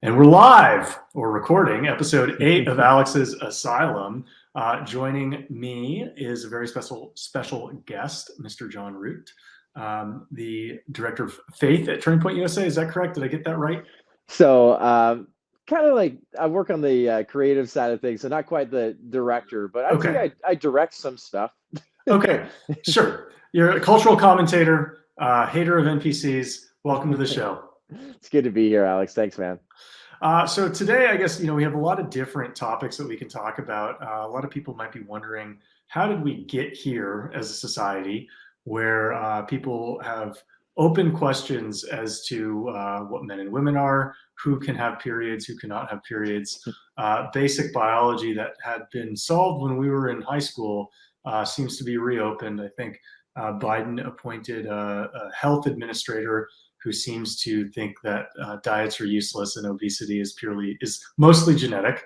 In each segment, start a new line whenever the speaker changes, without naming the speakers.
And we're live or recording episode 8 of Alex's Asylum. Joining me is a very special guest, Mr. Jon Root, the director of faith at Turning Point USA. Is that correct? Did I get that right?
So, kind of like I work on the creative side of things, so not quite the director, but I'd say
Okay.
I direct some stuff.
Okay. Sure. You're a cultural commentator, hater of NPCs. Welcome to the show.
It's good to be here, Alex. Thanks, man.
So today, I guess, we have a lot of different topics that we can talk about. A lot of people might be wondering, how did we get here as a society where people have open questions as to what men and women are, who can have periods, who cannot have periods. Basic biology that had been solved when we were in high school seems to be reopened. I think Biden appointed a health administrator who seems to think that diets are useless and obesity is mostly genetic.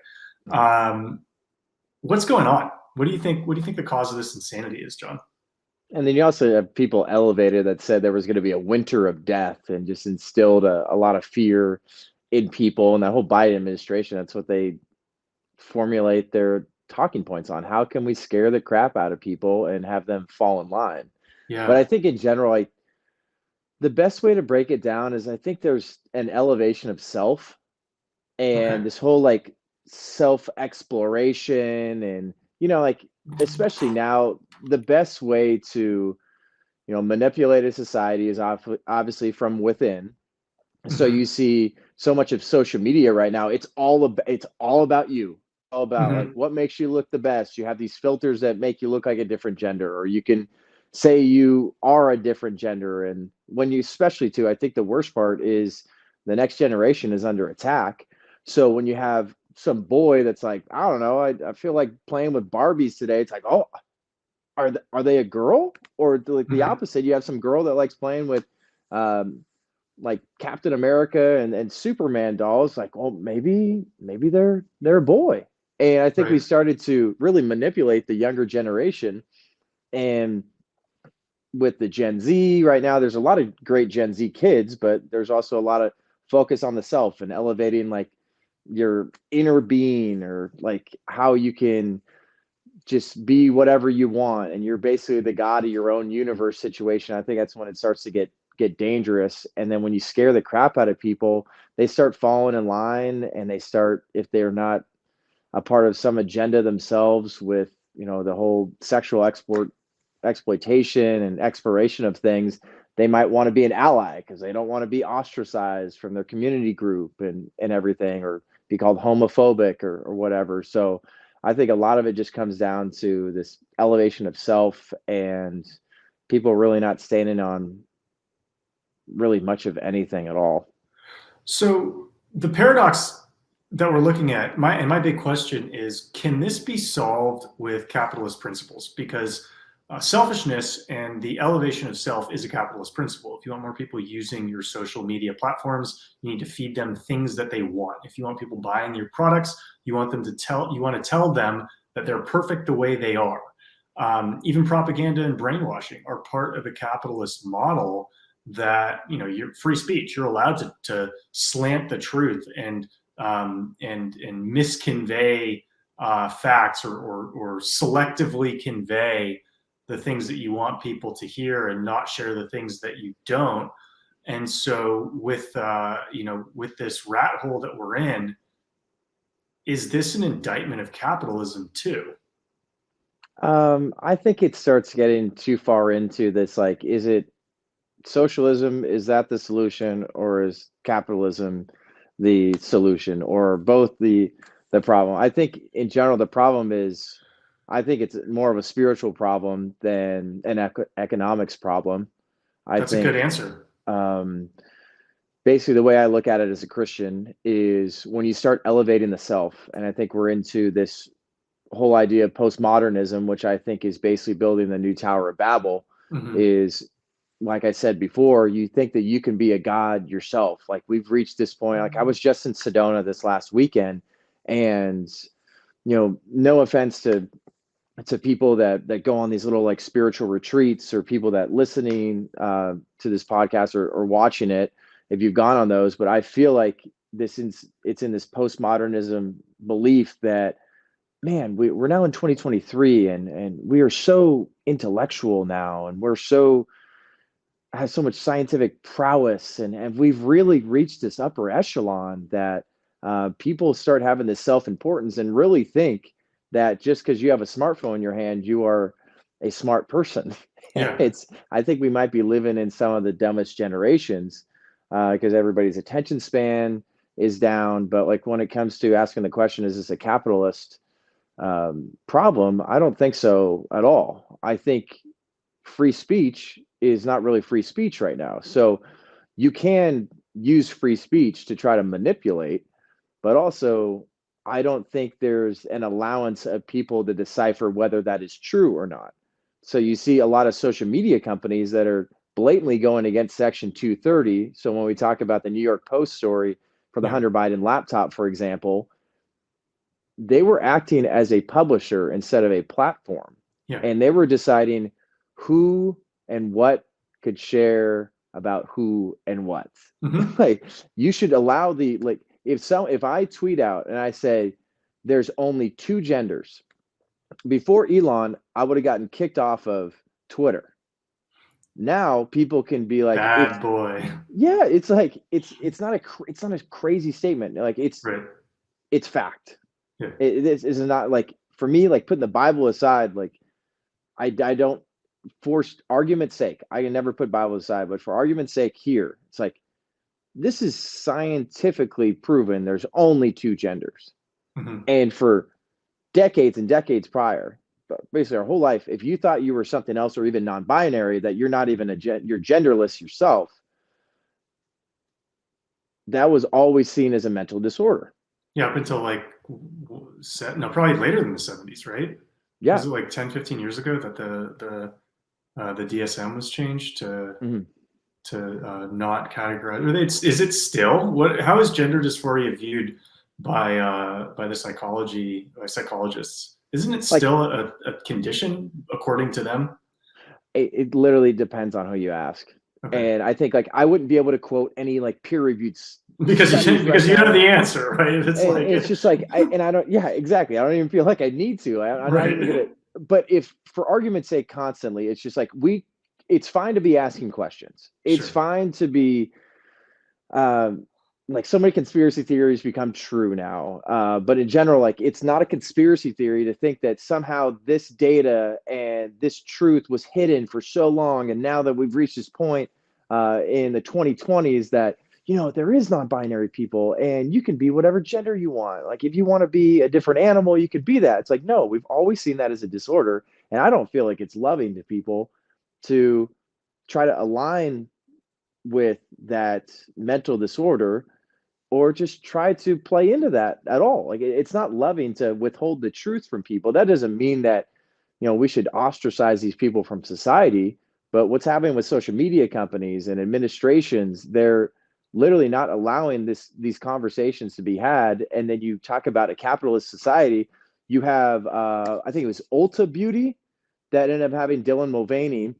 What's going on? What do you think? What do you think the cause of this insanity is, John?
And then you also have people elevated that said there was going to be a winter of death and just instilled a lot of fear in people. And that whole Biden administration, that's what they formulate their talking points on. How can we scare the crap out of people and have them fall in line? But I
Yeah.
think in general, the best way to break it down is I think there's an elevation of self
Okay.
and this whole like self exploration and like especially now the best way to manipulate a society is obviously from within. So
Mm-hmm.
you see so much of social media right now, it's all about you, all about like
Mm-hmm.
what makes you look the best. You have these filters that make you look like a different gender, or you can say you are a different gender. And when you, especially too, I think the worst part is the next generation is under attack. So when you have some boy that's like, I don't know, I feel like playing with Barbies today, it's like, oh, are they a girl? Or like the
Mm-hmm.
opposite, you have some girl that likes playing with um like Captain America and Superman dolls, like, well, maybe they're a boy. And I think we
Right.
started to really manipulate the younger generation. And with the Gen Z right now, there's a lot of great Gen Z kids, but there's also a lot of focus on the self and elevating like your inner being, or like how you can just be whatever you want and you're basically the god of your own universe situation. I think that's when it starts to get dangerous. And then when you scare the crap out of people, they start falling in line, and they start, if they're not a part of some agenda themselves with the whole sexual exploitation and exploration of things, they might want to be an ally because they don't want to be ostracized from their community group and everything, or be called homophobic or whatever. So I think a lot of it just comes down to this elevation of self, and people really not standing on really much of anything at all.
So the paradox that we're looking at, my big question is, can this be solved with capitalist principles? Because selfishness and the elevation of self is a capitalist principle. If you want more people using your social media platforms, you need to feed them things that they want. If you want people buying your products, you want to tell them that they're perfect the way they are. Even propaganda and brainwashing are part of a capitalist model that, you're free speech. You're allowed to slant the truth and misconvey facts, or selectively convey the things that you want people to hear and not share the things that you don't. And so with this rat hole that we're in, is this an indictment of capitalism too?
I think it starts getting too far into this. Like, is it socialism? Is that the solution, or is capitalism the solution, or both the problem? I think in general the problem is, I think it's more of a spiritual problem than an economics problem. I
That's a good
think
answer.
um, basically the way I look at it as a Christian is when you start elevating the self, and I think we're into this whole idea of postmodernism, which I think is basically building the new Tower of Babel,
Mm-hmm.
is like I said before, you think that you can be a god yourself. Like we've reached this point. Like I was just in Sedona this last weekend, and no offense to people that go on these little like spiritual retreats, or people that listening to this podcast, or watching it, if you've gone on those, but I feel like it's in this postmodernism belief that, man, we're now in 2023, and we are so intellectual now, and we're so has so much scientific prowess, and we've really reached this upper echelon that people start having this self-importance and really think that just because you have a smartphone in your hand, you are a smart person.
Yeah.
It's I think we might be living in some of the dumbest generations because everybody's attention span is down. But like when it comes to asking the question, is this a capitalist problem? I don't think so at all. I think free speech is not really free speech right now. So you can use free speech to try to manipulate, but also I don't think there's an allowance of people to decipher whether that is true or not. So you see a lot of social media companies that are blatantly going against Section 230. So when we talk about the New York Post story for the
Yeah.
Hunter Biden laptop, for example, they were acting as a publisher instead of a platform.
Yeah.
And they were deciding who and what could share about who and what.
Hmm.
Like you should allow the like if I tweet out and I say there's only two genders, before Elon, I would have gotten kicked off of Twitter. Now people can be like,
Bad boy.
yeah, it's like it's not a crazy statement. Like
Right.
it's fact.
Yeah.
This is not like for me, like putting the Bible aside, like I don't force argument's sake. I can never put Bible aside, but for argument's sake here, it's like this is scientifically proven there's only two genders.
Hmm.
And for decades and decades prior, basically our whole life, if you thought you were something else or even non-binary, that you're not even you're genderless yourself, that was always seen as a mental disorder.
Yeah, up until like no, probably later than the 70s, right? Was
Yeah.
it like 10, 15 years ago that the DSM was changed to
Mhm.
not categorize? Is it still what? How is gender dysphoria viewed by the psychologists? Isn't it
Like
still a condition according to them?
it literally depends on who you ask.
Okay,
And I think like I wouldn't be able to quote any like peer-reviewed
because
studies right
you know
now.
the answer, right? It's
And
like
it's just like I don't, yeah, exactly. I don't even feel like I need to. I'm not even gonna.
right.
But if for argument's sake, constantly, it's just like it's fine to be asking questions. It's
Sure.
fine to be um like so many conspiracy theories become true now. But in general, like it's not a conspiracy theory to think that somehow this data and this truth was hidden for so long, and now that we've reached this point in the 2020s that there is non-binary people and you can be whatever gender you want. Like if you want to be a different animal, you could be that. It's like no, we've always seen that as a disorder, and I don't feel like it's loving to people to try to align with that mental disorder or just try to play into that at all. Like it's not loving to withhold the truth from people. That doesn't mean that we should ostracize these people from society. But what's happening with social media companies and administrations, they're literally not allowing these conversations to be had. And then you talk about a capitalist society. You have I think it was Ulta Beauty that ended up having Dylan Mulvaney,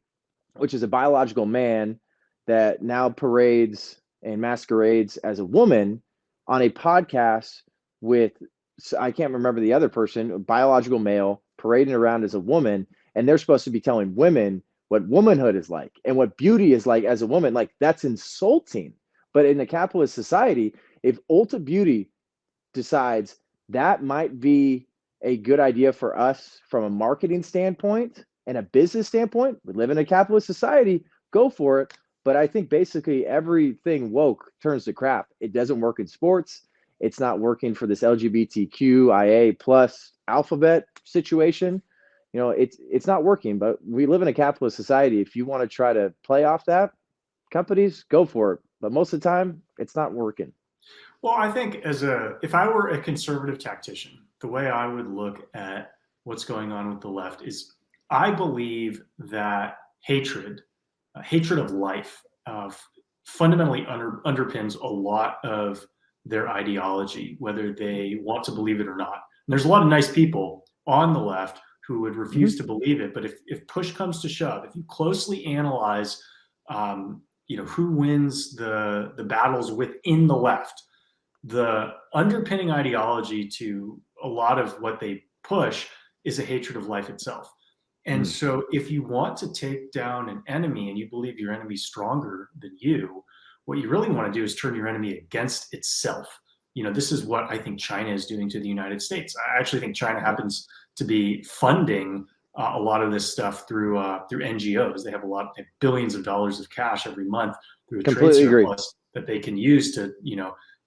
which is a biological man that now parades and masquerades as a woman on a podcast with, I can't remember the other person, a biological male parading around as a woman, and they're supposed to be telling women what womanhood is like and what beauty is like as a woman. Like that's insulting. But in a capitalist society, if Ulta Beauty decides that might be a good idea for us from a marketing standpoint and a business standpoint, we live in a capitalist society, go for it. But I think basically everything woke turns to crap. It doesn't work in sports. It's not working for this LGBTQIA plus alphabet situation. It's not working, but we live in a capitalist society. If you want to try to play off that, companies go for it. But most of the time, it's not working.
Well, I think if I were a conservative tactician, the way I would look at what's going on with the left is I believe that hatred of life, fundamentally underpins a lot of their ideology, whether they want to believe it or not. And there's a lot of nice people on the left who would refuse to believe it, but if push comes to shove, if you closely analyze, who wins the battles within the left, the underpinning ideology to a lot of what they push is a hatred of life itself. And
Mhm.
so if you want to take down an enemy and you believe your enemy's stronger than you, what you really want to do is turn your enemy against itself. This is what I think China is doing to the United States. I actually think China
Yeah.
happens to be funding a lot of this stuff through NGOs. They have they have billions of dollars of cash every month through a trade
Completely agree.
surplus that they can use to,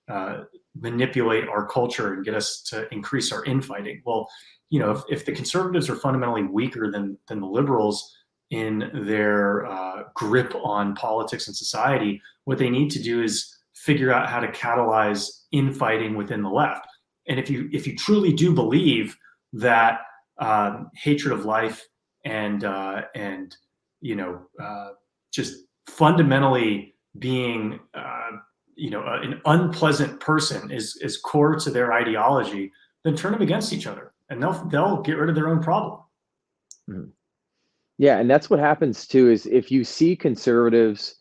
uh, manipulate our culture and get us to increase our infighting. Well, if the conservatives are fundamentally weaker than the liberals in their grip on politics and society, what they need to do is figure out how to catalyze infighting within the left. And if you truly do believe that hatred of life and just fundamentally being an unpleasant person is core to their ideology, then turn them against each other, and they'll get rid of their own problem.
Mhm. Yeah, and that's what happens too is if you see conservatives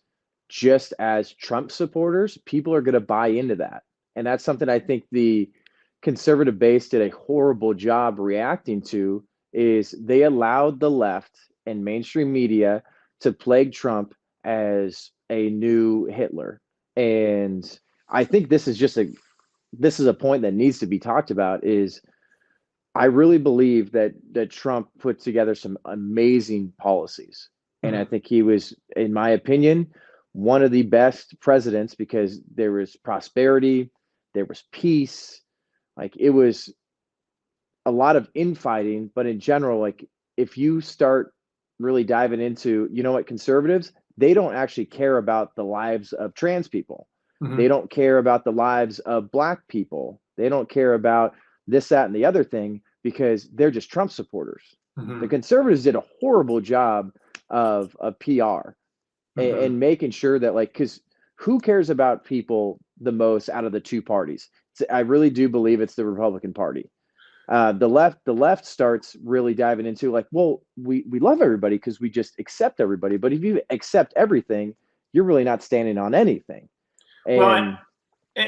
just as Trump supporters, people are going to buy into that. And that's something I think the conservative base did a horrible job reacting to is they allowed the left and mainstream media to plague Trump as a new Hitler. And I think this is a point that needs to be talked about is I really believe that Trump put together some amazing policies. And I
Mm-hmm.
think he was, in my opinion, one of the best presidents because there was prosperity, there was peace. Like it was a lot of infighting, but in general, like if you start really diving into, you know what, conservatives, they don't actually care about the lives of trans people. They
Mm-hmm.
don't care about the lives of black people. They don't care about this, that, and the other thing because they're just Trump supporters. The
Mm-hmm.
conservatives did a horrible job of PR
Mm-hmm.
and making sure that like because who cares about people the most out of the two parties? I really do believe it's the Republican Party. The left starts really diving into like, well, we love everybody because we just accept everybody. But if you accept everything, you're really not standing on anything.
Well,
And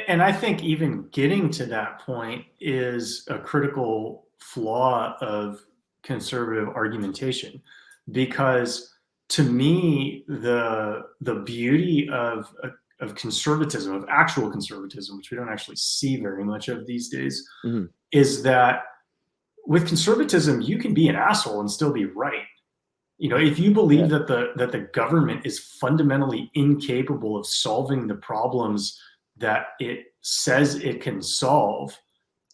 and I think even getting to that point is a critical flaw of conservative argumentation, because to me the beauty of conservatism, of actual conservatism, which we don't actually see very much of these days,
mhm,
is that with conservatism you can be an asshole and still be right. If you believe
yeah,
that the government is fundamentally incapable of solving the problems that it says it can solve,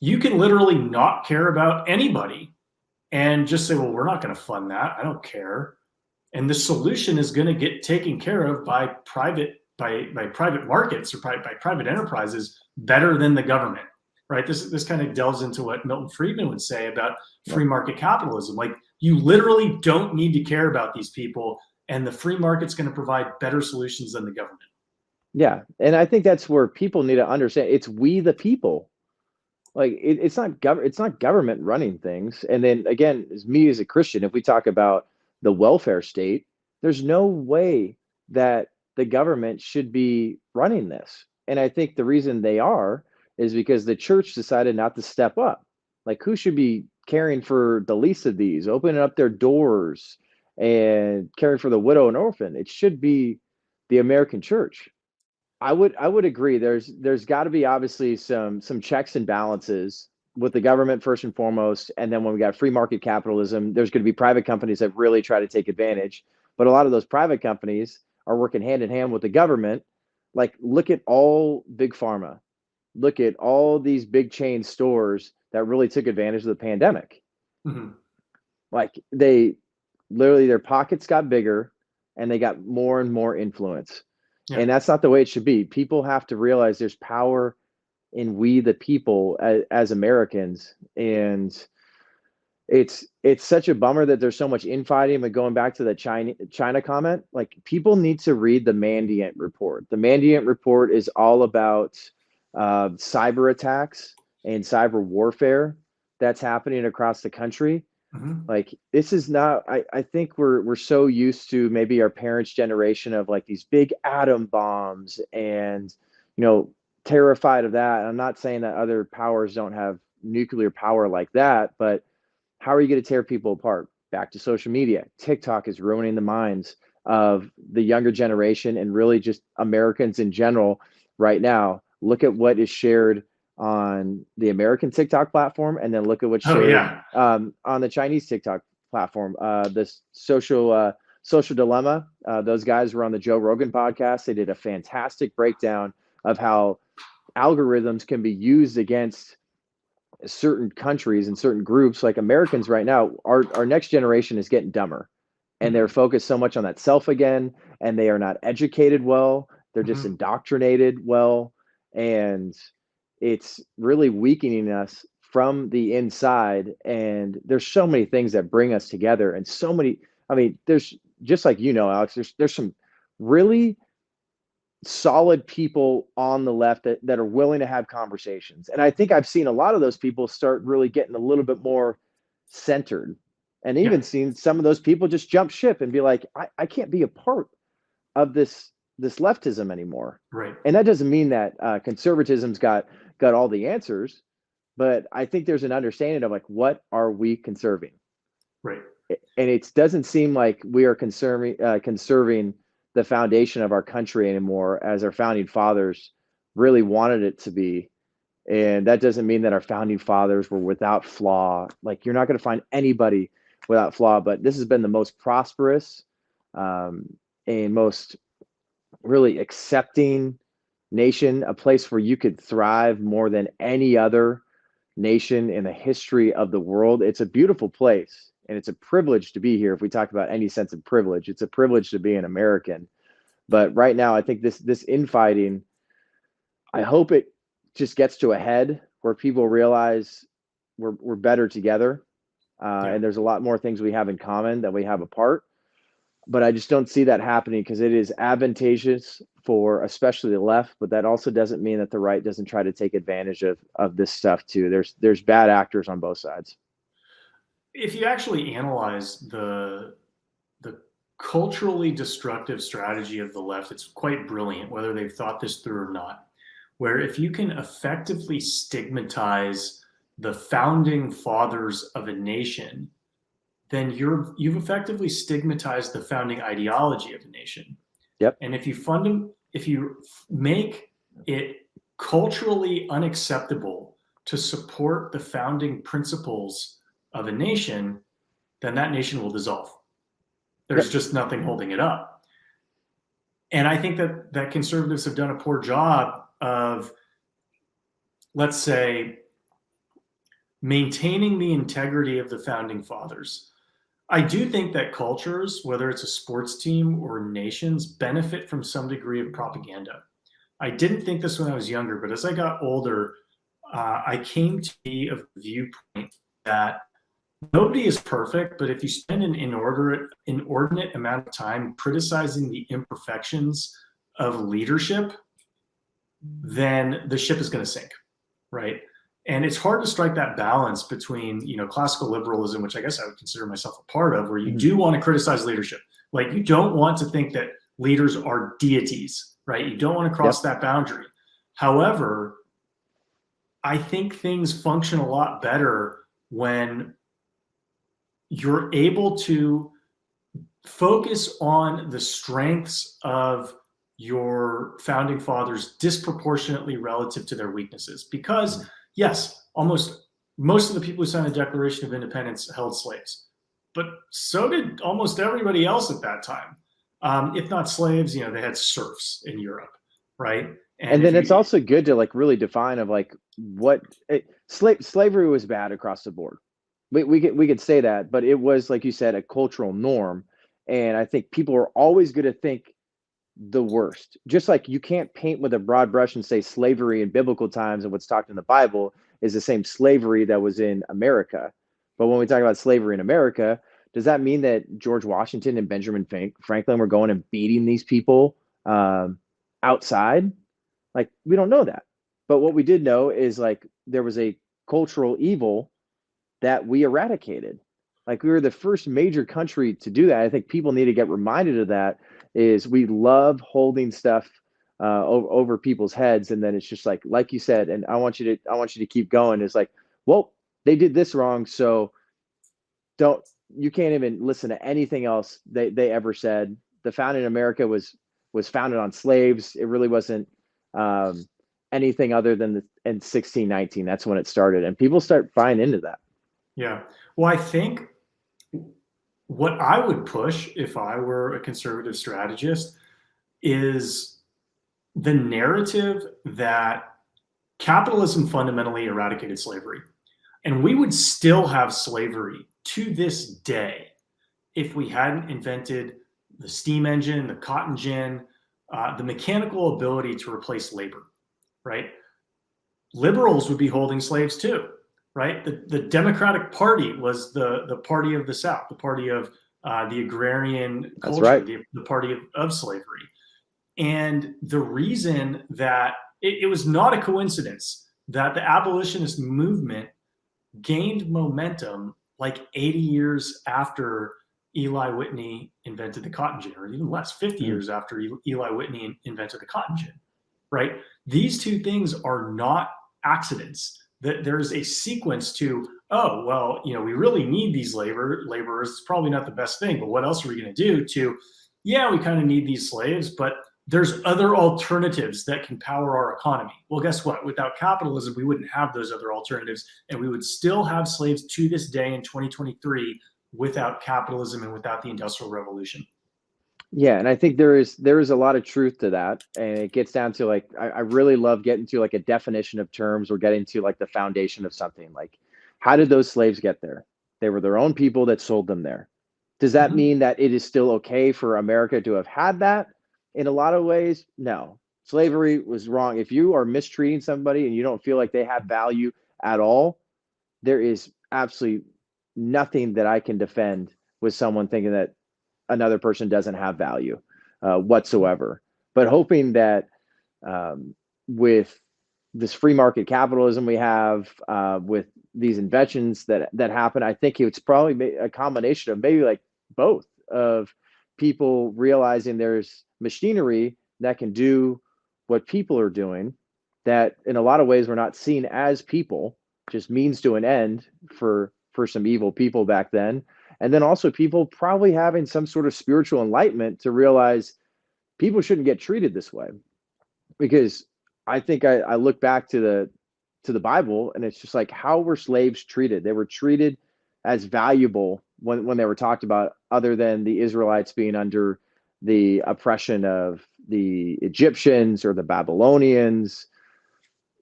you can literally not care about anybody and just say, well, we're not going to fund that. I don't care. And the solution is going to get taken care of by private markets or by private enterprises better than the government, right? This kind of delves into what Milton Friedman would say about
yeah,
free market capitalism. Like, you literally don't need to care about these people, and the free market's going to provide better solutions than the government.
yeah. And I think that's where people need to understand it's we the people. Like it's not government running things. And then again, as me as a Christian, if we talk about the welfare state, there's no way that the government should be running this. And I think the reason they are is because the church decided not to step up. Like who should be caring for the least of these, opening up their doors and caring for the widow and orphan? It should be the American church. I would agree. There's got to be obviously some checks and balances with the government first and foremost, and then when we got free market capitalism, there's going to be private companies that really try to take advantage. But a lot of those private companies are working hand in hand with the government. Like look at all big pharma, look at all these big chain stores that really took advantage of the pandemic.
Mm-hmm.
Like they literally their pockets got bigger and they got more and more influence.
Yeah.
And that's not the way it should be. People have to realize there's power in we the people as Americans. And it's such a bummer that there's so much infighting. But going back to the China comment, like people need to read the Mandiant report. The Mandiant report is all about cyber attacks and cyber warfare that's happening across the country.
Mm-hmm.
Like this is not I think we're so used to maybe our parents' generation of like these big atom bombs and you know terrified of that. I'm not saying that other powers don't have nuclear power like that, but how are you going to tear people apart? Back to social media. TikTok is ruining the minds of the younger generation and really just Americans in general right now. Look at what is shared on the American TikTok platform, and then look at what's
Oh
shared
yeah.
on the Chinese TikTok platform. This social dilemma. Those guys were on the Joe Rogan podcast. They did a fantastic breakdown of how algorithms can be used against certain countries and certain groups. Like Americans right now, our next generation is getting dumber, and they're
Hmm.
focused so much on that self again, and they are not educated well. They're just
Hmm.
indoctrinated well, and it's really weakening us from the inside. And there's so many things that bring us together, and so many. I mean, there's just like, Alex. There's some really solid people on the left that are willing to have conversations. And I think I've seen a lot of those people start really getting a little bit more centered, and
Yeah.
even seen some of those people just jump ship and be like, I can't be a part of this leftism anymore.
Right.
And that doesn't mean that conservatism's got all the answers, but I think there's an understanding of like, what are we conserving?
Right.
And it doesn't seem like we are conserving the foundation of our country anymore, as our founding fathers really wanted it to be. And that doesn't mean that our founding fathers were without flaw. Like, you're not going to find anybody without flaw, but this has been the most prosperous um, and most really accepting nation, a place where you could thrive more than any other nation in the history of the world. It's a beautiful place, and it's a privilege to be here. If we talk about any sense of privilege, it's a privilege to be an American. But right now, I think this infighting, I hope it just gets to a head where people realize we're better together,
Yeah.
and there's a lot more things we have in common than we have apart. But I just don't see that happening, because it is advantageous for especially the left, but that also doesn't mean that the right doesn't try to take advantage of this stuff too. There's bad actors on both sides.
If you actually analyze the culturally destructive strategy of the left, it's quite brilliant, whether they've thought this through or not. Where if you can effectively stigmatize the founding fathers of a nation, then you've effectively stigmatized the founding ideology of the nation.
Yep.
And if you make it culturally unacceptable to support the founding principles of a nation, then that nation will dissolve. There's
Yep.
just nothing holding it up. And I think that conservatives have done a poor job of, let's say, maintaining the integrity of the founding fathers. I do think that cultures, whether it's a sports team or nations, benefit from some degree of propaganda. I didn't think this when I was younger, but as I got older, I came to be of the viewpoint that nobody is perfect, but if you spend an inordinate amount of time criticizing the imperfections of leadership, then the ship is going to sink, right? And it's hard to strike that balance between, classical liberalism, which I guess I would consider myself a part of, where you do want to criticize leadership. Like, you don't want to think that leaders are deities, right? You don't want to cross that boundary. However, I think things function a lot better when you're able to focus on the strengths of your founding fathers disproportionately relative to their weaknesses. Because, yes, almost most of the people who signed the Declaration of Independence held slaves, but so did almost everybody else at that time. If not slaves, they had serfs in Europe, right?
And then it's also good to like really define of like what slavery was bad across the board. We could say that, but it was, like you said, a cultural norm. And I think people are always going to think the worst. Just like you can't paint with a broad brush and say slavery in biblical times and what's talked in the Bible is the same slavery that was in America. But when we talk about slavery in America, does that mean that George Washington and Benjamin Franklin were going and beating these people outside? Like, we don't know that. But what we did know is like there was a cultural evil that we eradicated. Like, we were the first major country to do that. I think people need to get reminded of that. Is we love holding stuff over people's heads, and then it's just like you said, and I want you to keep going. It's like, well, they did this wrong, so don't you can't even listen to anything else they ever said. The founding America was founded on slaves. It really wasn't um, anything other than in 1619. That's when it started, and people start buying into that.
Yeah. Well, I think what I would push if I were a conservative strategist is the narrative that capitalism fundamentally eradicated slavery. And we would still have slavery to this day if we hadn't invented the steam engine, the cotton gin, the mechanical ability to replace labor, right? Liberals would be holding slaves too, right? The Democratic Party was the party of the South, the party of the agrarian
That's
culture,
right.
the party of slavery. And the reason that it was not a coincidence that the abolitionist movement gained momentum like 80 years after Eli Whitney invented the cotton gin, or even less, 50 years after Eli Whitney invented the cotton gin, right? These two things are not accidents. That there's a sequence to, oh, well, we really need these laborers. It's probably not the best thing, but what else are we going to do to, yeah, we kind of need these slaves, but there's other alternatives that can power our economy. Well, guess what? Without capitalism, we wouldn't have those other alternatives, and we would still have slaves to this day in 2023 without capitalism and without the Industrial Revolution.
Yeah, and I think there is a lot of truth to that, and it gets down to like I really love getting to like a definition of terms or getting to like the foundation of something. Like, how did those slaves get there? They were their own people that sold them there. Does that
Mm-hmm.
mean that it is still okay for America to have had that? In a lot of ways, no. Slavery was wrong. If you are mistreating somebody and you don't feel like they have value at all, there is absolutely nothing that I can defend with someone thinking that another person doesn't have value whatsoever. But hoping that with this free market capitalism we have, with these inventions that happen, I think it's probably a combination of maybe like both of people realizing there's machinery that can do what people are doing, that in a lot of ways we're not seen as people, just means to an end for some evil people back then. And then also people probably having some sort of spiritual enlightenment to realize people shouldn't get treated this way. Because I think I look back to the Bible, and it's just like, how were slaves treated? They were treated as valuable when they were talked about, other than the Israelites being under the oppression of the Egyptians or the Babylonians.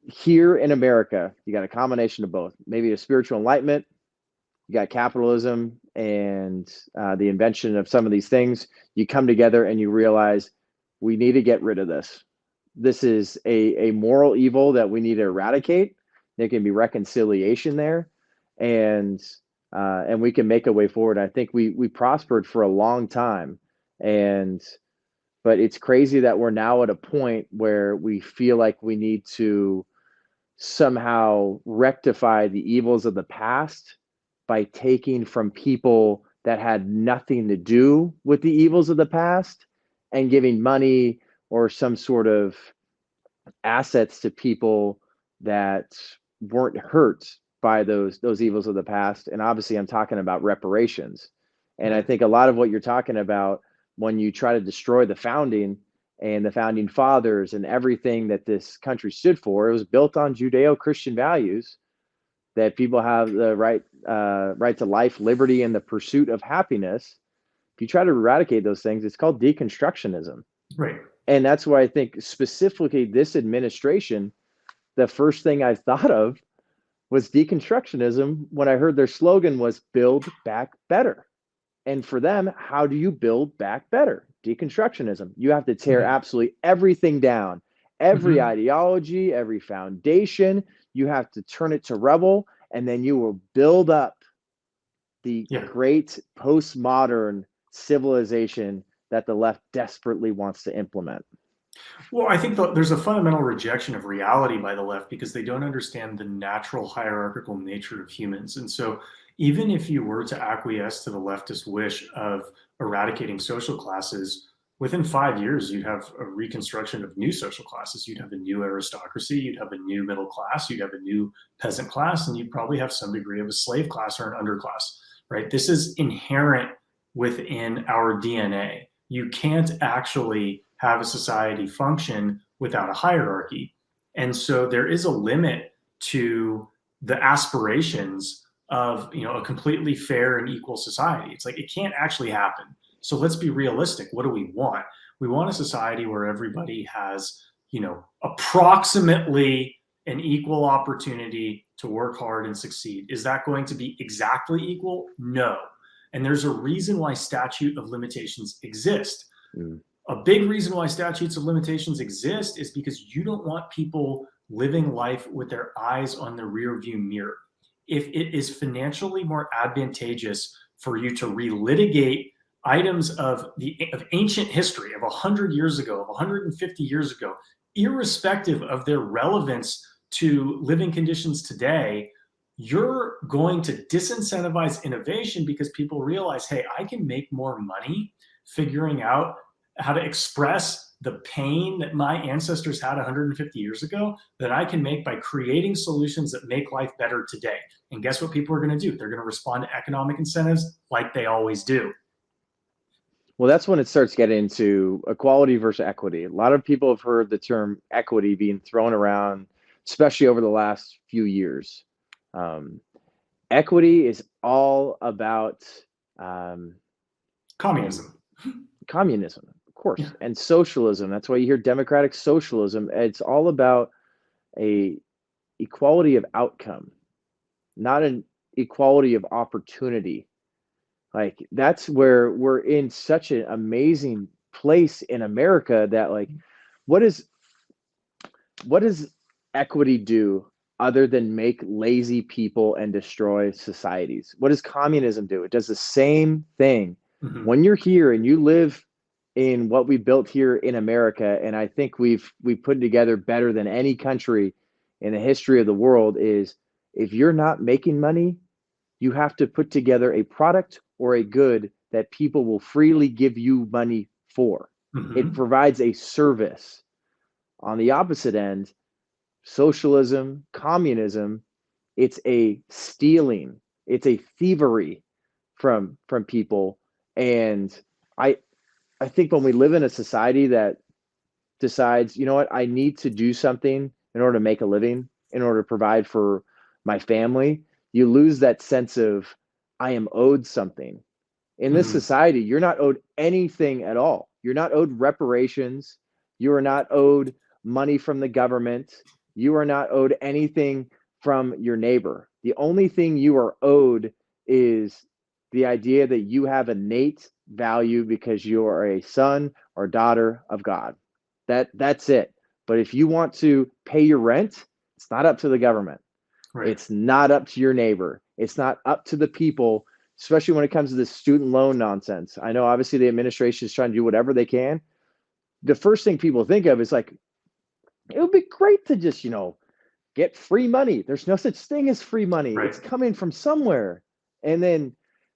Here in America, you got a combination of both. Maybe a spiritual enlightenment, you got capitalism and the invention of some of these things. You come together and you realize we need to get rid of this. This is a moral evil that we need to eradicate. There can be reconciliation there, and we can make a way forward. I think we prospered for a long time, but it's crazy that we're now at a point where we feel like we need to somehow rectify the evils of the past by taking from people that had nothing to do with the evils of the past and giving money or some sort of assets to people that weren't hurt by those evils of the past. And obviously I'm talking about reparations. And I think a lot of what you're talking about when you try to destroy the founding and the founding fathers and everything that this country stood for, it was built on Judeo-Christian values, that people have the right to life, liberty, and the pursuit of happiness. If you try to eradicate those things, it's called deconstructionism.
Right.
And that's why I think specifically this administration, the first thing I thought of was deconstructionism when I heard their slogan was build back better. And for them, how do you build back better? Deconstructionism. You have to tear absolutely everything down, every ideology, every foundation. You have to turn it to rubble, and then you will build up the great postmodern civilization that the left desperately wants to implement.
Well, I think there's a fundamental rejection of reality by the left because they don't understand the natural hierarchical nature of humans. And so even if you were to acquiesce to the leftist wish of eradicating social classes, within 5 years, you'd have a reconstruction of new social classes. You'd have a new aristocracy, you'd have a new middle class, you'd have a new peasant class, and you'd probably have some degree of a slave class or an underclass, right? This is inherent within our DNA. You can't actually have a society function without a hierarchy. And so there is a limit to the aspirations of, a completely fair and equal society. It's like it can't actually happen. So let's be realistic. What do we want? We want a society where everybody has, approximately an equal opportunity to work hard and succeed. Is that going to be exactly equal? No. And there's a reason why statute of limitations exist. A big reason why statutes of limitations exist is because you don't want people living life with their eyes on the rear view mirror. If it is financially more advantageous for you to relitigate items of ancient history of 100 years ago, of 150 years ago, irrespective of their relevance to living conditions today, you're going to disincentivize innovation because people realize, hey, I can make more money figuring out how to express the pain that my ancestors had 150 years ago that I can make by creating solutions that make life better today. And guess what people are going to do? They're going to respond to economic incentives like they always do.
Well, that's when it starts getting into equality versus equity. A lot of people have heard the term equity being thrown around, especially over the last few years. Equity is all about
communism.
Communism, of course, and socialism. That's why you hear democratic socialism. It's all about a equality of outcome, not an equality of opportunity. Like that's where we're in such an amazing place in America that like, what does equity do other than make lazy people and destroy societies? What does communism do? It does the same thing. Mm-hmm. When you're here and you live in what we built here in America, and I think we've put together better than any country in the history of the world, is if you're not making money, you have to put together a product or a good that people will freely give you money for. Mm-hmm. It provides a service. On the opposite end, socialism, communism, it's a stealing, it's a thievery from people. And I think when we live in a society that decides, you know what, I need to do something in order to make a living, in order to provide for my family, you lose that sense of I am owed something. In this society, you're not owed anything at all. You're not owed reparations. You are not owed money from the government. You are not owed anything from your neighbor. The only thing you are owed is the idea that you have innate value because you are a son or daughter of God. That's it. But if you want to pay your rent, it's not up to the government. Right. It's not up to your neighbor. It's not up to the people, especially when it comes to this student loan nonsense. I know obviously the administration is trying to do whatever they can. The first thing people think of is like, it would be great to just, get free money. There's no such thing as free money. Right. It's coming from somewhere. And then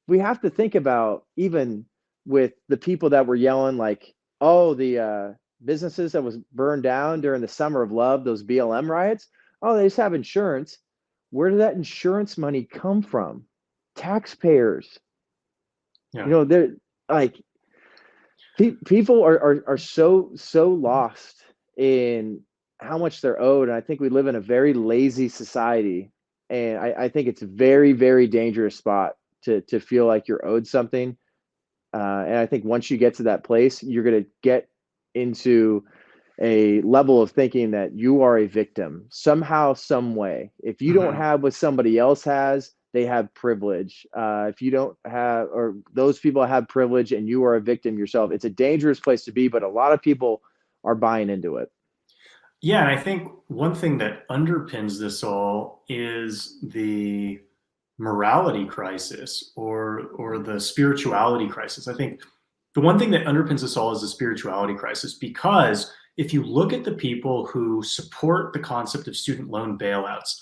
we have to think about, even with the people that were yelling like, oh, the businesses that was burned down during the Summer of Love, those BLM riots, oh, they just have insurance. Where did that insurance money come from? Taxpayers. Yeah. They're like, people are so lost in how much they're owed. And I think we live in a very lazy society. And I think it's a very, very dangerous spot to feel like you're owed something. And I think once you get to that place, you're going to get into a level of thinking that you are a victim somehow, some way. If you don't have what somebody else has, they have privilege. If you don't have, or those people have privilege and you are a victim yourself, it's a dangerous place to be, but a lot of people are buying into it.
Yeah, and I think one thing that underpins this all is the morality crisis or the spirituality crisis. I think the one thing that underpins this all is the spirituality crisis, because if you look at the people who support the concept of student loan bailouts,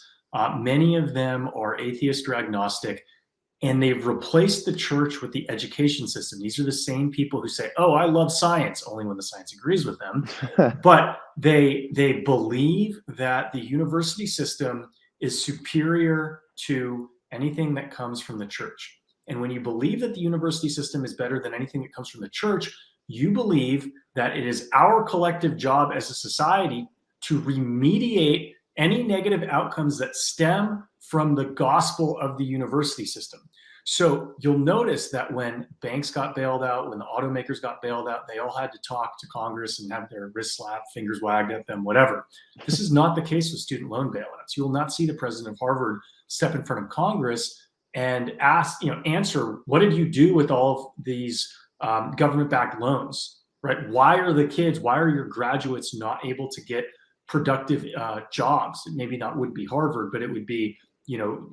many of them are atheist or agnostic, and they've replaced the church with the education system. These are the same people who say, oh, I love science, only when the science agrees with them. But they believe that the university system is superior to anything that comes from the church. And when you believe that the university system is better than anything that comes from the church, you believe that it is our collective job as a society to remediate any negative outcomes that stem from the gospel of the university system. So you'll notice that when banks got bailed out, when the automakers got bailed out, they all had to talk to Congress and have their wrists slapped, fingers wagged at them, whatever. This is not the case with student loan bailouts. You will not see the president of Harvard step in front of Congress and answer, what did you do with all of these government-backed loans, right? Why are your graduates not able to get productive jobs? Maybe not would be Harvard, but it would be,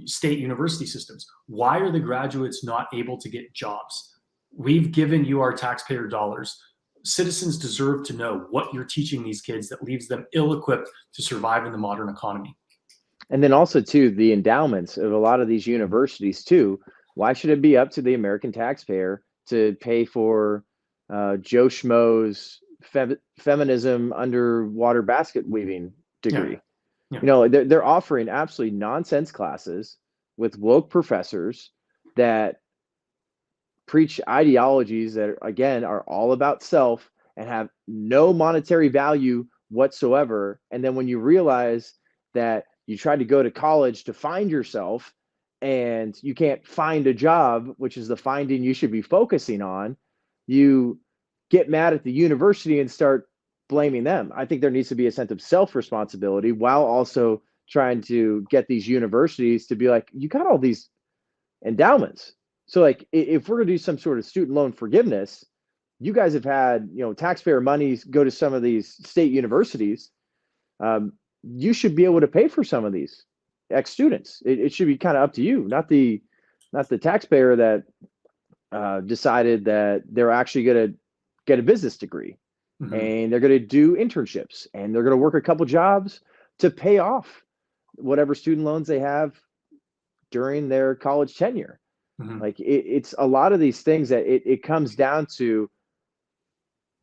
state university systems. Why are the graduates not able to get jobs? We've given you our taxpayer dollars. Citizens deserve to know what you're teaching these kids that leaves them ill-equipped to survive in the modern economy.
And then also, too, the endowments of a lot of these universities, too. Why should it be up to the American taxpayer to pay for Joe Schmo's feminism underwater basket weaving degree? Yeah. They're offering absolutely nonsense classes with woke professors that preach ideologies that, again, are all about self and have no monetary value whatsoever. And then when you realize that you tried to go to college to find yourself and you can't find a job, which is the finding you should be focusing on, you get mad at the university and start blaming them. I think there needs to be a sense of self-responsibility while also trying to get these universities to be like, you got all these endowments. So like, if we're going to do some sort of student loan forgiveness, you guys have had, taxpayer money go to some of these state universities. You should be able to pay for some of these ex-students. It should be kind of up to you, not the taxpayer that decided that they're actually going to get a business degree. Mm-hmm. And they're going to do internships and they're going to work a couple jobs to pay off whatever student loans they have during their college tenure. Mm-hmm. Like it's a lot of these things that it comes down to,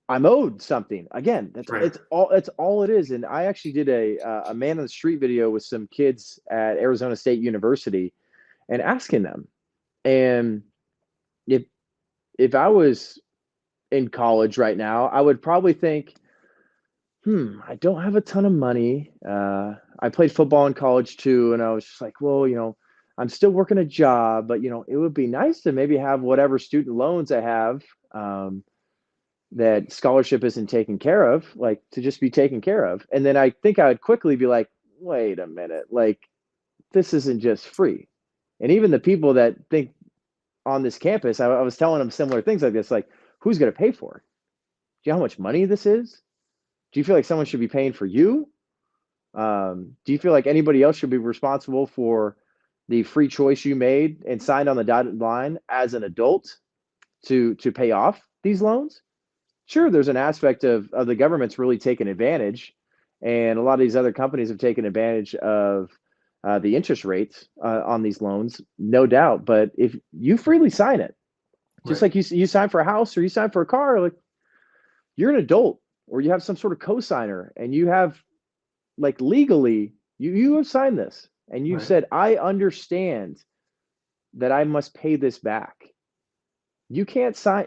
I'm owed something. Again, it's all it is. And I actually did a man on the street video with some kids at Arizona State University and asking them, and if I was in college right now, I would probably think, I don't have a ton of money. I played football in college too. And I was just like, well, I'm still working a job, but it would be nice to maybe have whatever student loans I have, that scholarship isn't taken care of, like to just be taken care of. And then I think I would quickly be like, wait a minute, like this isn't just free. And even the people that think on this campus, I was telling them similar things like this, like, who's going to pay for it? Do you know how much money this is? Do you feel like someone should be paying for you? Do you feel like anybody else should be responsible for the free choice you made and signed on the dotted line as an adult to pay off these loans? Sure, there's an aspect of the government's really taken advantage, and a lot of these other companies have taken advantage of the interest rates on these loans, no doubt. But if you freely sign it, just like you sign for a house or you sign for a car, like you're an adult or you have some sort of cosigner and you have, like, legally, you have signed this and you've said, I understand that I must pay this back. You can't sign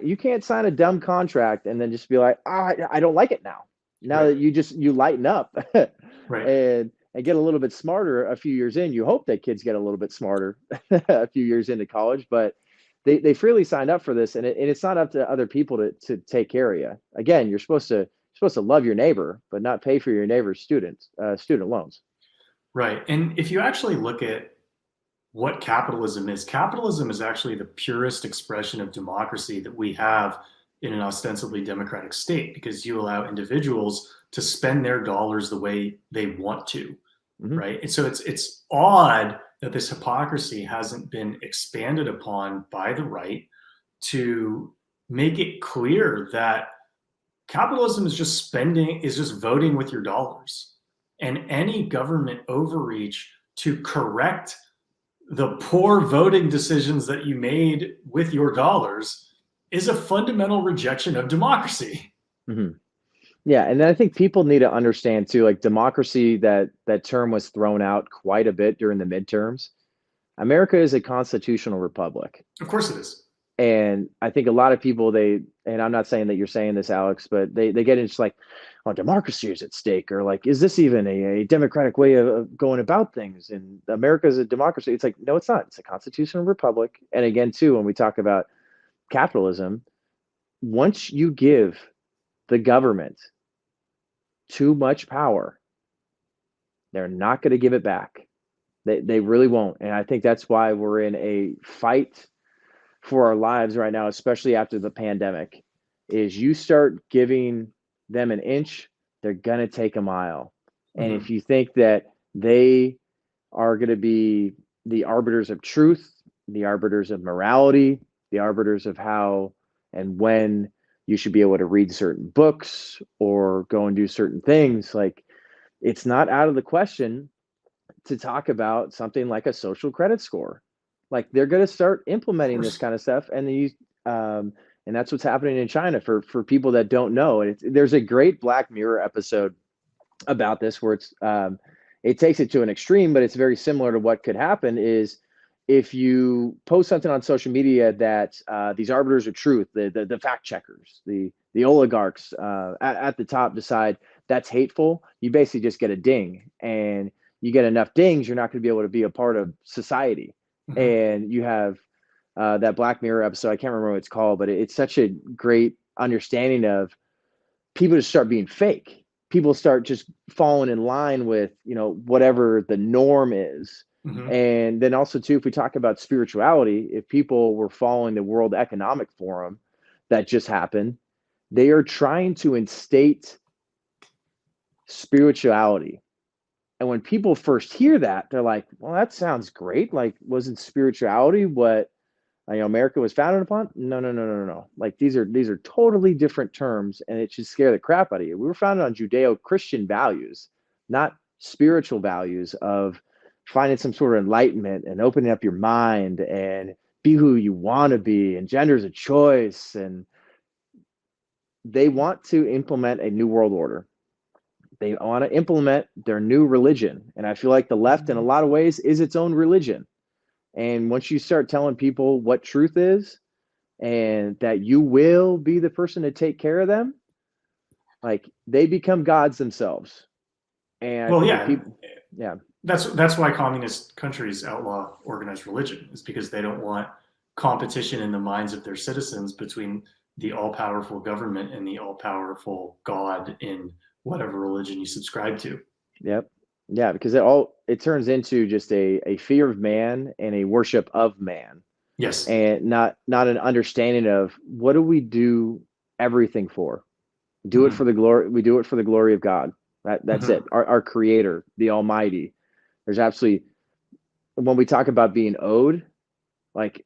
a dumb contract and then just be like, I don't like it now. Now that you lighten up and get a little bit smarter a few years in. You hope that kids get a little bit smarter a few years into college, but they freely signed up for this, and it's not up to other people to take care of you. Again, you're supposed to love your neighbor, but not pay for your neighbor's student loans.
Right. And if you actually look at what capitalism is actually the purest expression of democracy that we have in an ostensibly democratic state, because you allow individuals to spend their dollars the way they want to. Mm-hmm. Right. And so it's odd that this hypocrisy hasn't been expanded upon by the right to make it clear that capitalism is just voting with your dollars, and any government overreach to correct the poor voting decisions that you made with your dollars is a fundamental rejection of democracy.
Mhm. Yeah, and then I think people need to understand too, like democracy, that term was thrown out quite a bit during the midterms. America is a constitutional republic.
Of course it is.
And I think a lot of people and I'm not saying that you're saying this, Alex, but they get into like, oh, democracy is at stake, or like, is this even a democratic way of going about things? And America is a democracy. It's like, no, it's not. It's a constitutional republic. And again, too, when we talk about capitalism, once you give the government too much power, they're not going to give it back. They really won't. And I think that's why we're in a fight for our lives right now, especially after the pandemic, is you start giving them an inch, they're going to take a mile. And
Mm-hmm.
if you think that they are going to be the arbiters of truth, the arbiters of morality, the arbiters of how and when you should be able to read certain books or go and do certain things, like it's not out of the question to talk about something like a social credit score. Like they're going to start
Of
implementing this
course.
kind of stuff, and that's what's happening in China for people that don't know. And there's a great Black Mirror episode about this where it takes it to an extreme, but it's very similar to what could happen. Is if you post something on social media that these arbiters of truth, the fact checkers, the oligarchs at the top decide that's hateful, you basically just get a ding, and you get enough dings, you're not going to be able to be a part of society.
Mm-hmm.
And you have that Black Mirror episode. I can't remember what it's called, but it's such a great understanding of people just start being fake. People start just falling in line with, whatever the norm is.
Mm-hmm.
And then also too, if we talk about spirituality, if people were following the World Economic Forum that just happened, they are trying to instate spirituality. And when people first hear that, they're like, well, that sounds great. Like, wasn't spirituality what America was founded upon? No, no, no, no, no, no. Like these are totally different terms, and it should scare the crap out of you. We were founded on Judeo-Christian values, not spiritual values of finding some sort of enlightenment and opening up your mind and be who you want to be, and gender is a choice. And they want to implement a new world order. They want to implement their new religion. And I feel like the left, in a lot of ways, is its own religion. And once you start telling people what truth is and that you will be the person to take care of them, like they become gods themselves. And I
Well,
think if
yeah,
people, yeah,
that's why communist countries outlaw organized religion, is because they don't want competition in the minds of their citizens between the all-powerful government and the all-powerful God in whatever religion you subscribe to.
yep, yeah, because it turns into just a fear of man and a worship of man,
Yes.
and not an understanding of what do we do everything for. Do it
Mm-hmm.
for the glory. We do it for the glory of God. That's
Mm-hmm.
it. Our Creator, the Almighty. There's absolutely, when we talk about being owed, like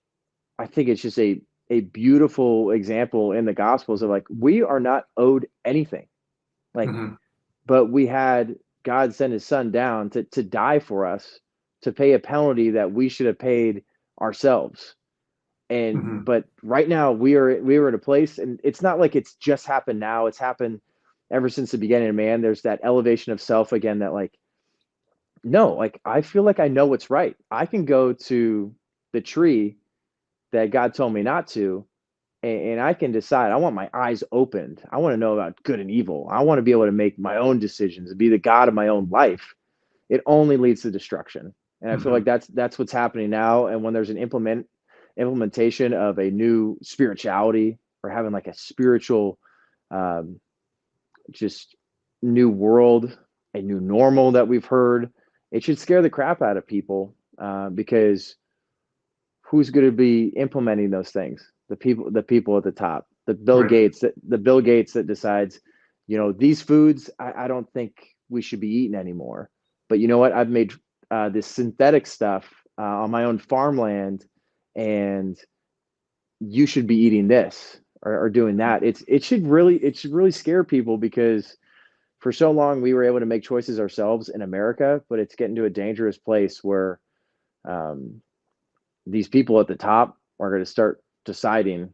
I think it's just a beautiful example in the Gospels of like we are not owed anything. Like,
Mm-hmm.
but we had God send His Son down to die for us, to pay a penalty that we should have paid ourselves. And
Mm-hmm.
but right now we are in a place, and it's not like it's just happened now. It's happened ever since the beginning of man. There's that elevation of self again, that like, no, like I feel like I know what's right. I can go to the tree that God told me not to, and I can decide. I want my eyes opened. I want to know about good and evil. I want to be able to make my own decisions, be the God of my own life. It only leads to destruction. And I feel
Mm-hmm.
like that's what's happening now. And when there's an implementation of a new spirituality, or having like a spiritual, um, just new world, a new normal that we've heard, it should scare the crap out of people, because who's going to be implementing those things? The people at the top,
Right.
the Bill Gates that decides, these foods I don't think we should be eating anymore. But you know what? I've made this synthetic stuff on my own farmland, and you should be eating this, or doing that. It should really scare people, because for so long we were able to make choices ourselves in America, but it's getting to a dangerous place where um, these people at the top are going to start deciding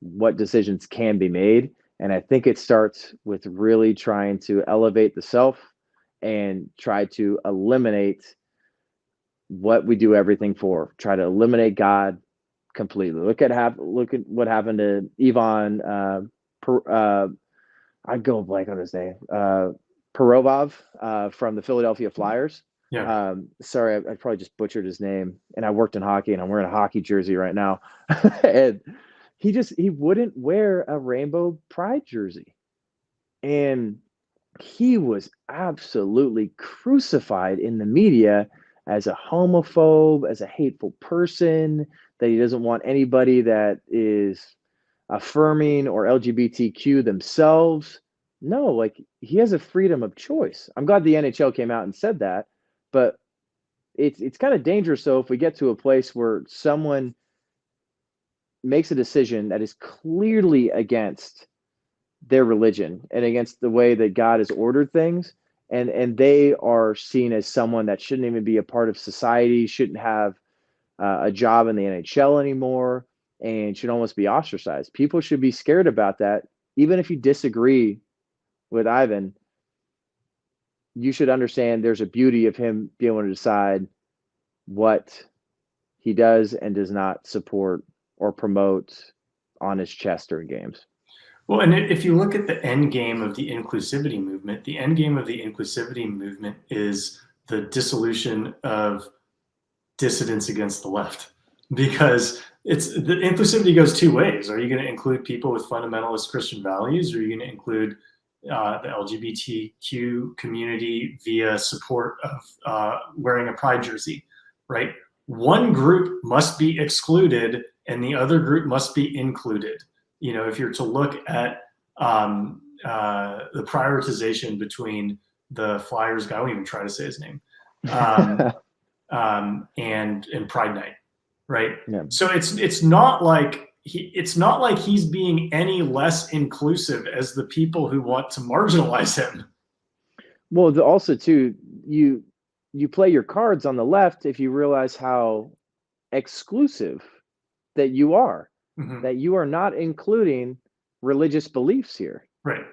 what decisions can be made. And I think it starts with really trying to elevate the self and try to eliminate what we do everything for. Try to eliminate God completely. Look at what happened to Ivan. I'd go blank on his name. Perovov from the Philadelphia Flyers.
Yeah.
Sorry, I probably just butchered his name. And I worked in hockey, and I'm wearing a hockey jersey right now. And he wouldn't wear a rainbow pride jersey, and he was absolutely crucified in the media as a homophobe, as a hateful person, that he doesn't want anybody that is affirming or LGBTQ themselves. No, like he has a freedom of choice. I'm glad the NHL came out and said that, but it's kind of dangerous though if we get to a place where someone makes a decision that is clearly against their religion and against the way that God has ordered things, and they are seen as someone that shouldn't even be a part of society, shouldn't have a job in the NHL anymore, and should almost be ostracized. People should be scared about that. Even if you disagree with Ivan, you should understand there's a beauty of him being able to decide what he does and does not support or promote on his chest during games.
Well, and if you look at the end game of the inclusivity movement, the end game of the inclusivity movement is the dissolution of dissidents against the left, because it's the inclusivity goes two ways. Are you going to include people with fundamentalist Christian values, or are you going to include the LGBTQ community via support of wearing a pride jersey, right? One group must be excluded and the other group must be included. If you're to look at the prioritization between the Flyers guy, I won't even try to say his name, and Pride Night, right?
Yeah.
So it's not like he's being any less inclusive as the people who want to marginalize him.
Well, also too, you play your cards on the left if you realize how exclusive that you are, that you are not including religious beliefs here.
Right.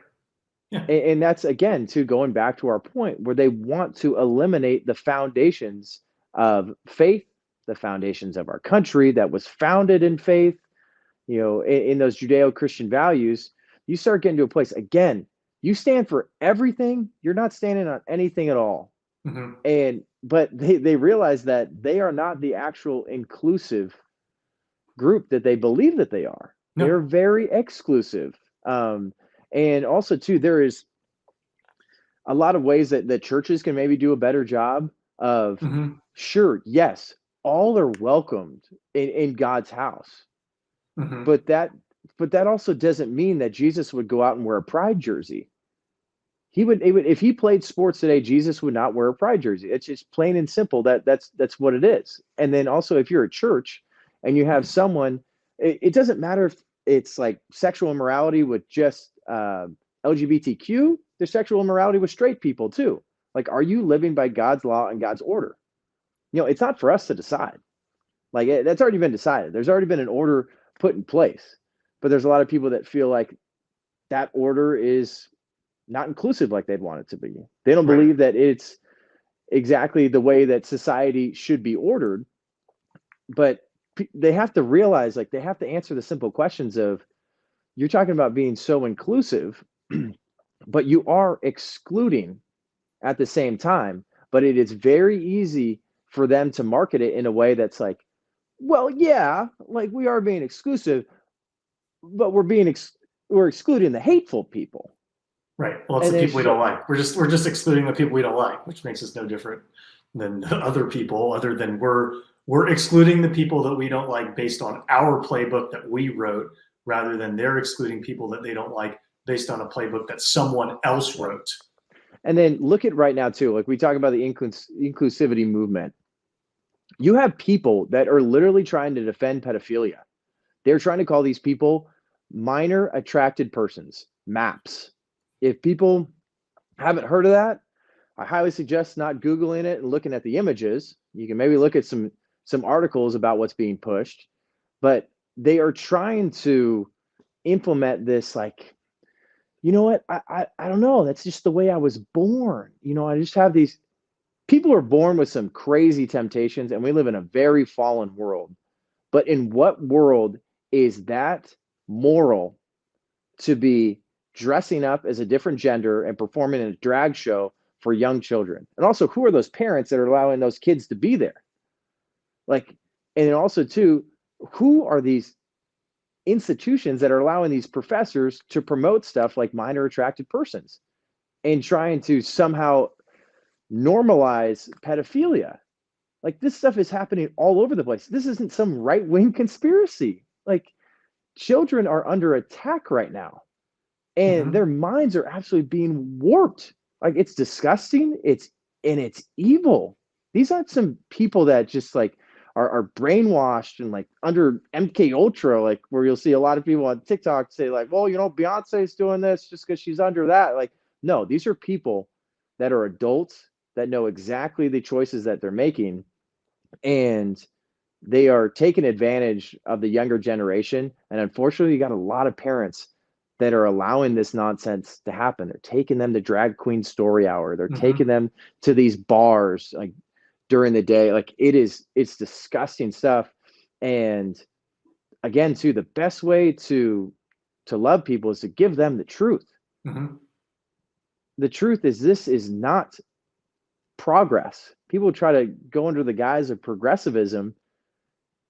Yeah.
And that's, again, too, going back to our point where they want to eliminate the foundations of faith, the foundations of our country that was founded in faith, in those Judeo-Christian values. You start getting to a place, again, you stand for everything. You're not standing on anything at all. But they realize that they are not the actual inclusive group that they believe that they are. No. They're very exclusive. And also too, there is a lot of ways that churches can maybe do a better job of, sure, yes, all are welcomed in God's house. But that also doesn't mean that Jesus would go out and wear a pride jersey. He would if he played sports today, Jesus would not wear a pride jersey. It's just plain and simple. That's what it is. And then also, if you're a church and you have someone, it doesn't matter if it's like sexual immorality with just LGBTQ. There's sexual immorality with straight people too. Like, are you living by God's law and God's order? It's not for us to decide. Like, that's already been decided. There's already been an order put in place. But there's a lot of people that feel like that order is not inclusive like they'd want it to be. They don't believe that it's exactly the way that society should be ordered. But they have to realize, like, they have to answer the simple questions of, you're talking about being so inclusive, but you are excluding at the same time. But it is very easy for them to market it in a way that's like, well, yeah, like we are being exclusive, but we're excluding the hateful people.
Right. Well, it's the people we don't like. We're just excluding the people we don't like, which makes us no different than the other people, other than we're excluding the people that we don't like based on our playbook that we wrote, rather than they're excluding people that they don't like based on a playbook that someone else wrote.
And then look at right now too, like we talk about the inclusivity movement. You have people that are literally trying to defend pedophilia. They're trying to call these people minor attracted persons, MAPS. If people haven't heard of that, I highly suggest not Googling it and looking at the images. You can maybe look at some some articles about what's being pushed, but they are trying to implement this like, you know what, I don't know, that's just the way I was born. I just have these people are born with some crazy temptations, and we live in a very fallen world. But in what world is that moral to be dressing up as a different gender and performing in a drag show for young children? And also, who are those parents that are allowing those kids to be there? Like, and also too, who are these institutions that are allowing these professors to promote stuff like minor attracted persons and trying to somehow normalize pedophilia? Like, this stuff is happening all over the place. This isn't some right-wing conspiracy. Like, children are under attack right now, and their minds are absolutely being warped. Like, it's disgusting. It's evil. These aren't some people that just like are brainwashed and like under MK Ultra, like where you'll see a lot of people on TikTok say like, well, Beyonce's doing this just because she's under that. Like, no, these are people that are adults that know exactly the choices that they're making, and they are taking advantage of the younger generation. And unfortunately, you got a lot of parents that are allowing this nonsense to happen. They're taking them to drag queen story hour. They're taking them to these bars like during the day. Like, it's disgusting stuff. And again, too, the best way to love people is to give them the truth. The truth is, this is not progress. People try to go under the guise of progressivism.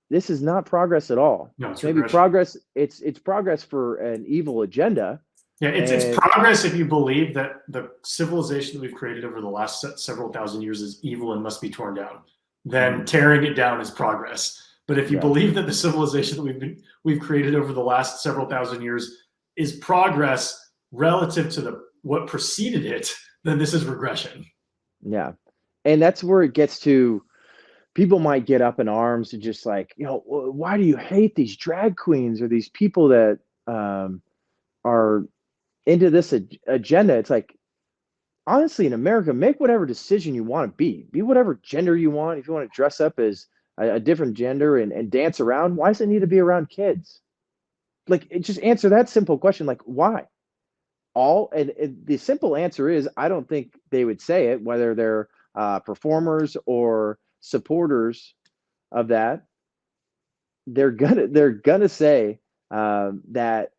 This is not progress at all.
No, it's
maybe
regression.
progress. It's progress for an evil agenda.
Yeah, it's progress if you believe that the civilization that we've created over the last several thousand years is evil and must be torn down. Then tearing it down is progress. But if you believe that the civilization that we've created over the last several thousand years is progress relative to what preceded it, then this is regression.
Yeah. And that's where it gets to, people might get up in arms and just like, why do you hate these drag queens or these people that are into this agenda? It's like, honestly, in America, make whatever decision you want to be whatever gender you want. If you want to dress up as a different gender and dance around, why does it need to be around kids? Like, just answer that simple question. Like, why? And the simple answer is, I don't think they would say it, whether they're performers or supporters of that. They're gonna say that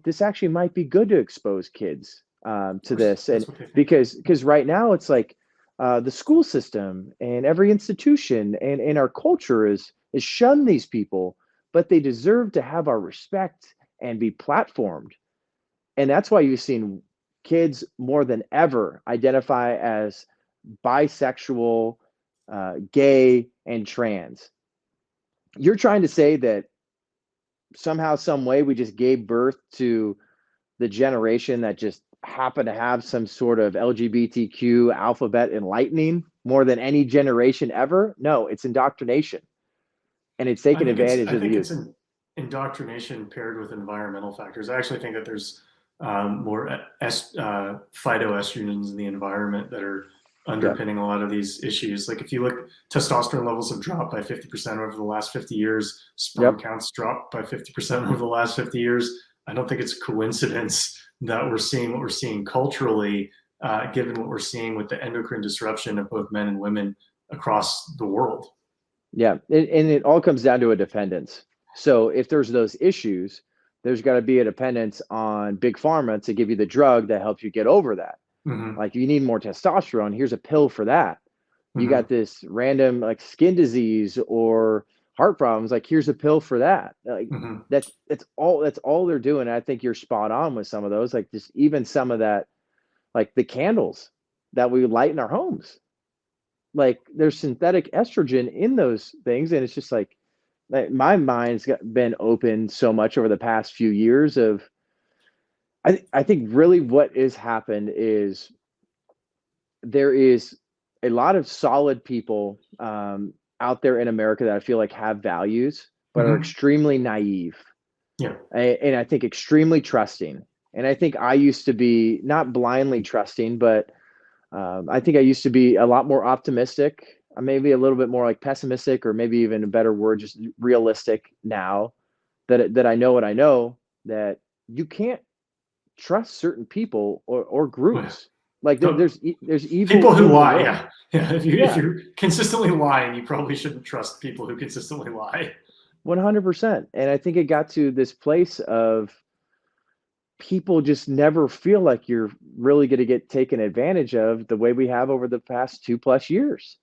this actually might be good to expose kids to this, and because right now it's like the school system and every institution and our culture is shun these people, but they deserve to have our respect and be platformed. And that's why you've seen kids more than ever identify as bisexual, gay, and trans. You're trying to say that somehow, some way, we just gave birth to the generation that just happened to have some sort of LGBTQ alphabet enlightening more than any generation ever? No, it's indoctrination. And it's taking advantage of the youth.
It's indoctrination paired with environmental factors. I actually think that there's more phytoestrogens in the environment that are underpinning a lot of these issues. Like, if you look, testosterone levels have dropped by 50% over the last 50 years. Sperm counts dropped by 50% over the last 50 years. I don't think it's a coincidence that we're seeing what we're seeing culturally, given what we're seeing with the endocrine disruption of both men and women across the world.
Yeah, and it all comes down to a dependence. So if there's those issues, there's got to be a dependence on big pharma to give you the drug that helps you get over that. Like, you need more testosterone, here's a pill for that. You got this random like skin disease or heart problems, like, here's a pill for that. Like, that's all they're doing. I think you're spot on with some of those, like just even some of that, like the candles that we light in our homes. Like, there's synthetic estrogen in those things, and it's just like my mind's been opened so much over the past few years of, I think really what has happened is there is a lot of solid people out there in America that I feel like have values, but are extremely naive.
Yeah.
And I think extremely trusting. And I think I used to be not blindly trusting, but I think I used to be a lot more optimistic maybe a little bit more like pessimistic, or maybe even a better word, just realistic now that I know what I know, that you can't trust certain people or
Oh, yeah.
groups. Like
Don't-
there's evil
People who
in the
lie,
world.
yeah. Yeah. If
Yeah,
you're consistently lying, you probably shouldn't trust people who consistently lie.
100%. And I think it got to this place of people just never feel like you're really going to get taken advantage of the way we have over the past 2+ years.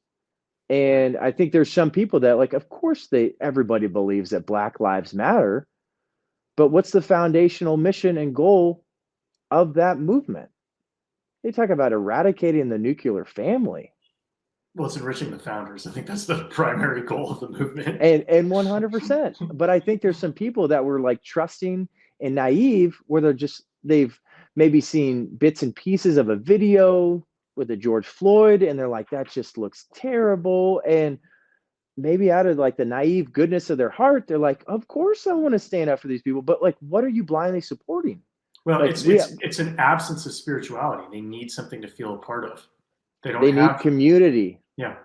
And I think there's some people that, like, of course everybody believes that Black Lives Matter, but what's the foundational mission and goal of that movement? They talk about eradicating the nuclear family.
Well, it's enriching the founders. I think that's the primary goal of the movement.
And 100%. But I think there's some people that were like trusting and naive, where they've maybe seen bits and pieces of a video with the George Floyd, and they're like, that just looks terrible. And maybe out of like the naive goodness of their heart, they're like, of course I want to stand up for these people. But like, what are you blindly supporting?
Well,
Like
it's an absence of spirituality. They need something to feel a part of. They don't
they need
have.
community.
Yeah.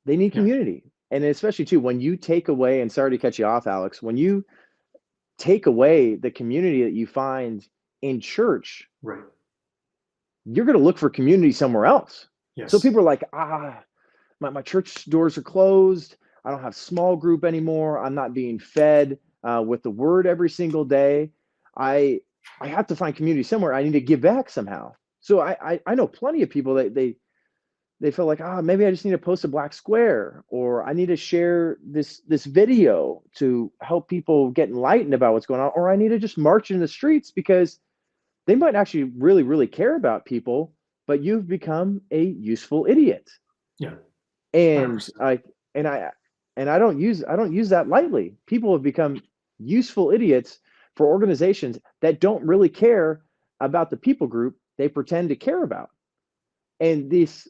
They need
Yeah.
community. And especially too, when you take away, and sorry to cut you off, Alex, when you take away the community that you find in church,
Right.
you're going to look for community somewhere else. So
Yes.
people are like, my church doors are closed. I don't have small group anymore. I'm not being fed with the word every single day. I have to find community somewhere. I need to give back somehow. So I know plenty of people that they feel like, maybe I just need to post a black square, or I need to share this video to help people get enlightened about what's going on, or I need to just march in the streets, because they might actually really, really care about people, but you've become a useful idiot.
Yeah.
And
100%.
I don't use that lightly. People have become useful idiots for organizations that don't really care about the people group they pretend to care about. And this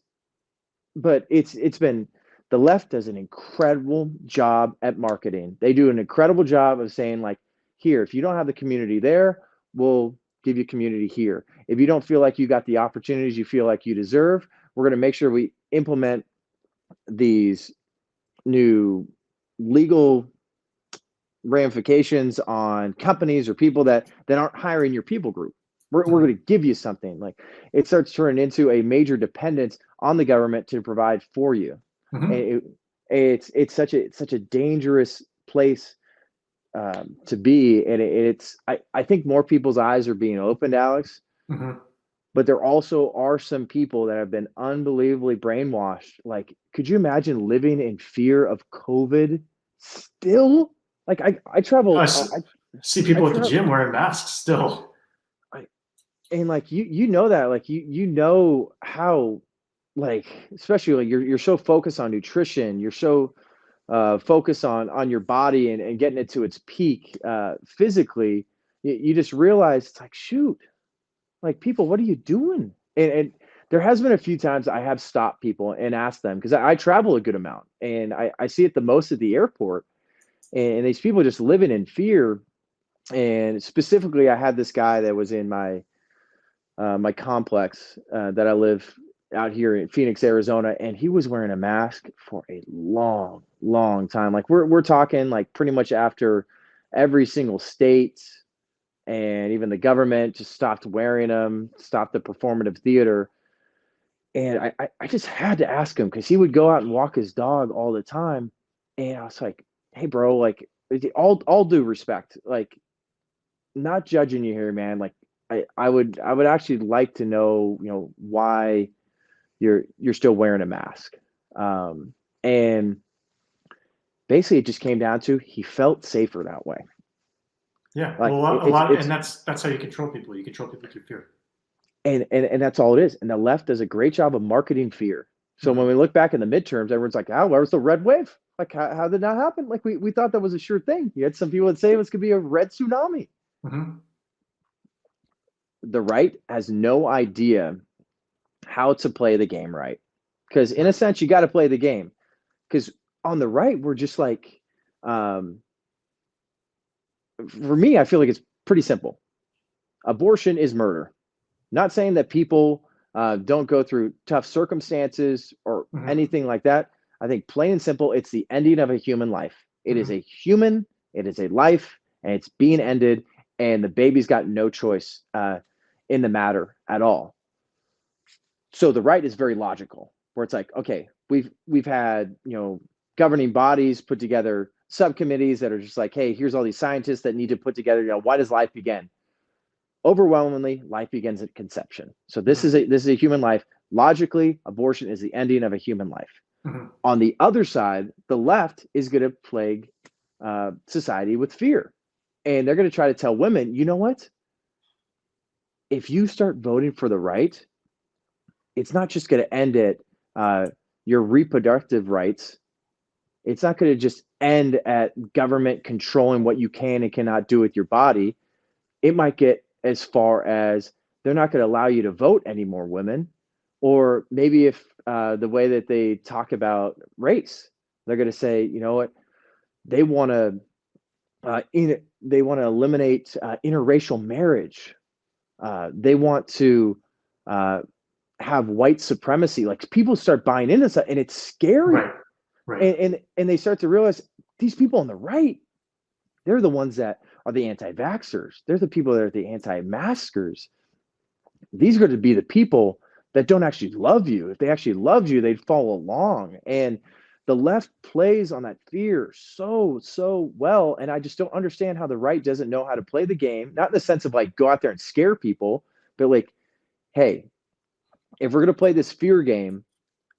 but it's been, the left does an incredible job at marketing. They do an incredible job of saying, like, here, if you don't have the community there, we'll give you community here. If you don't feel like you got the opportunities you feel like you deserve, we're going to make sure we implement these new legal ramifications on companies or people that aren't hiring your people group. We're going to give you something. Like, it starts turning into a major dependence on the government to provide for you.
Mm-hmm.
And it's such a dangerous place to be. And I think more people's eyes are being opened, Alex.
Mm-hmm.
But there also are some people that have been unbelievably brainwashed. Like, could you imagine living in fear of COVID still? Like, I
I
travel,
see
I
people at the
travel,
gym wearing masks still.
and like you know that, like you know how, like, especially like you're so focused on nutrition, you're so focused on your body and getting it to its peak physically. You just realize it's like, shoot, like, people, what are you doing? And there has been a few times I have stopped people and asked them, because I travel a good amount, and I see it the most at the airport, and these people just living in fear. And specifically, I had this guy that was in my complex that I live out here in Phoenix, Arizona, and he was wearing a mask for a long, long time. Like, we're talking like pretty much after every single state and even the government just stopped wearing them, stopped the performative theater. And I just had to ask him, because he would go out and walk his dog all the time. And I was like, hey, bro, like, all due respect, like, not judging you here, man. Like, I would actually like to know, why you're still wearing a mask. And basically it just came down to, he felt safer that way.
Yeah. Well,
Like,
a lot, and that's how you control people. You control people through fear.
and that's all it is. And the left does a great job of marketing fear. So
Mm-hmm.
when we look back in the midterms, everyone's like, "Oh, where was the red wave? Like, how did that happen?" Like, we thought that was a sure thing. You had some people that say it was going to be a red tsunami.
Mm-hmm.
The right has no idea how to play the game right, because in a sense you got to play the game. Because on the right, we're just like, um, for me, I feel like it's pretty simple. Abortion is murder. Not saying that people don't go through tough circumstances or
Mhm.
anything like that. I think plain and simple, it's the ending of a human life. It is
Mhm.
a human, it is a life, and it's being ended, and the baby's got no choice in the matter at all. So the right is very logical, where it's like, okay, we've had governing bodies put together subcommittees that are just like, hey, here's all these scientists that need to put together, why does life begin? Overwhelmingly, life begins at conception. So this is
Mhm.
a human life. Logically, abortion is the ending of a human life.
Mhm.
On the other side, the left is going to plague society with fear, and they're going to try to tell women, you know what? If you start voting for the right, it's not just going to end at uh, your reproductive rights. It's not going to just end at government controlling what you can and cannot do with your body. It might get as far as they're not going to allow you to vote anymore, women. Or maybe if the way that they talk about race, they're going to say, you know what, they want to they want to eliminate interracial marriage. They want to uh, have white supremacy. Like people start buying into this, and it's scary.
Right. Right.
And they start to realize these people on the right, they're the ones that are the anti-vaxxers. They're the people that are the anti-maskers. These are going to be the people that don't actually love you. If they actually loved you, they'd follow along. And the left plays on that fear so well. And I just don't understand how the right doesn't know how to play the game, not in the sense of like go out there and scare people, but like, hey, if we're going to play this fear game,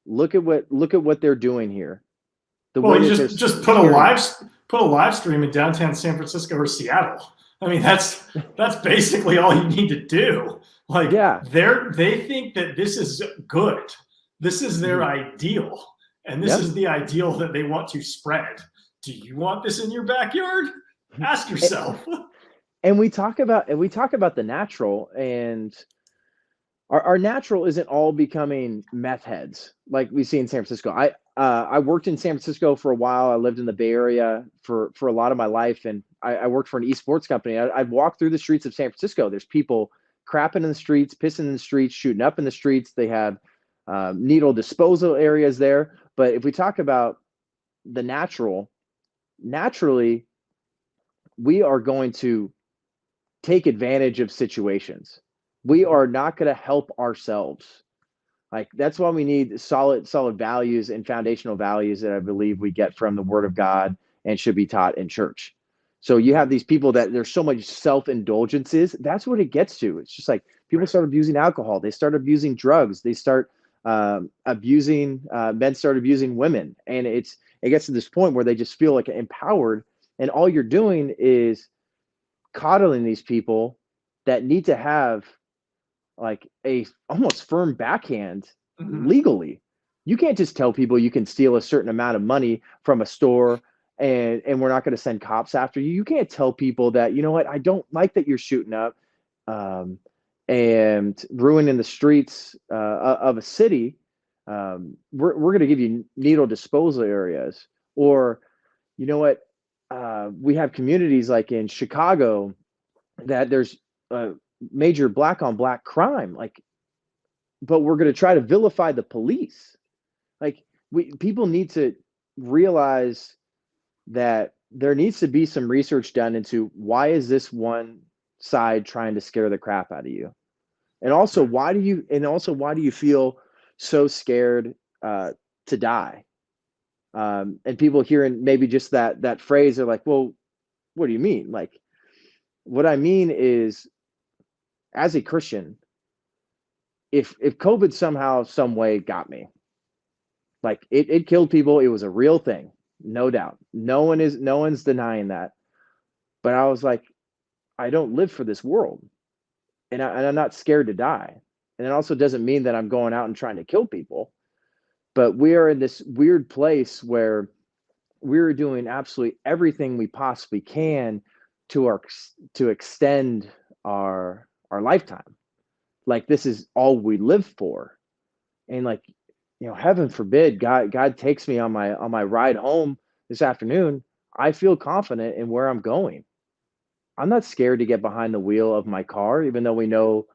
look at what they're doing here. The
Well,
way
you
that they're
just
scaring you.
put a live stream in downtown San Francisco or Seattle. I mean, that's basically all you need to do. Like
Yeah.
they think that this is good. This is their
Mhm.
ideal, and this
Yep.
is the ideal that they want to spread. Do you want this in your backyard? Ask
And,
yourself.
and we talk about the natural, and our natural isn't all becoming meth heads like we see in San Francisco. I worked in San Francisco for a while. I lived in the Bay Area for a lot of my life, and I worked for an esports company. I'd walk through the streets of San Francisco. There's people crapping in the streets, pissing in the streets, shooting up in the streets. They have needle disposal areas there. But if we talk about the natural, naturally, we are going to take advantage of situations. We are not going to help ourselves. Like that's why we need solid values and foundational values that I believe we get from the Word of God and should be taught in church. So you have these people that there's so much self-indulgences. That's what it gets to. It's just like people
Right.
start abusing alcohol. They start abusing drugs. They start abusing men start abusing women, and it gets to this point where they just feel like empowered, and all you're doing is coddling these people that need to have like a almost firm backhand
Mhm.
legally. You can't just tell people you can steal a certain amount of money from a store and we're not going to send cops after you. You can't tell people that, you know what, I don't like that you're shooting up um, and ruining the streets of a city. We're going to give you needle disposal areas. Or, you know what, we have communities like in Chicago that there's major black on black crime. Like, but we're going to try to vilify the police. Like, people need to realize that there needs to be some research done into why is this one side trying to scare the crap out of you, and also why do you feel so scared to die? And people hearing maybe just that phrase are like, well, what do you mean? Like, what I mean is, as a Christian, if COVID somehow, some way got me, like it killed people, it was a real thing, no doubt. No one's denying that. But I was like, I don't live for this world, and I'm not scared to die. And it also doesn't mean that I'm going out and trying to kill people. But we are in this weird place where we're doing absolutely everything we possibly can to extend our lifetime. Like this is all we live for. And like, heaven forbid God takes me on my ride home this afternoon. I feel confident in where I'm going. I'm not scared to get behind the wheel of my car, even though we know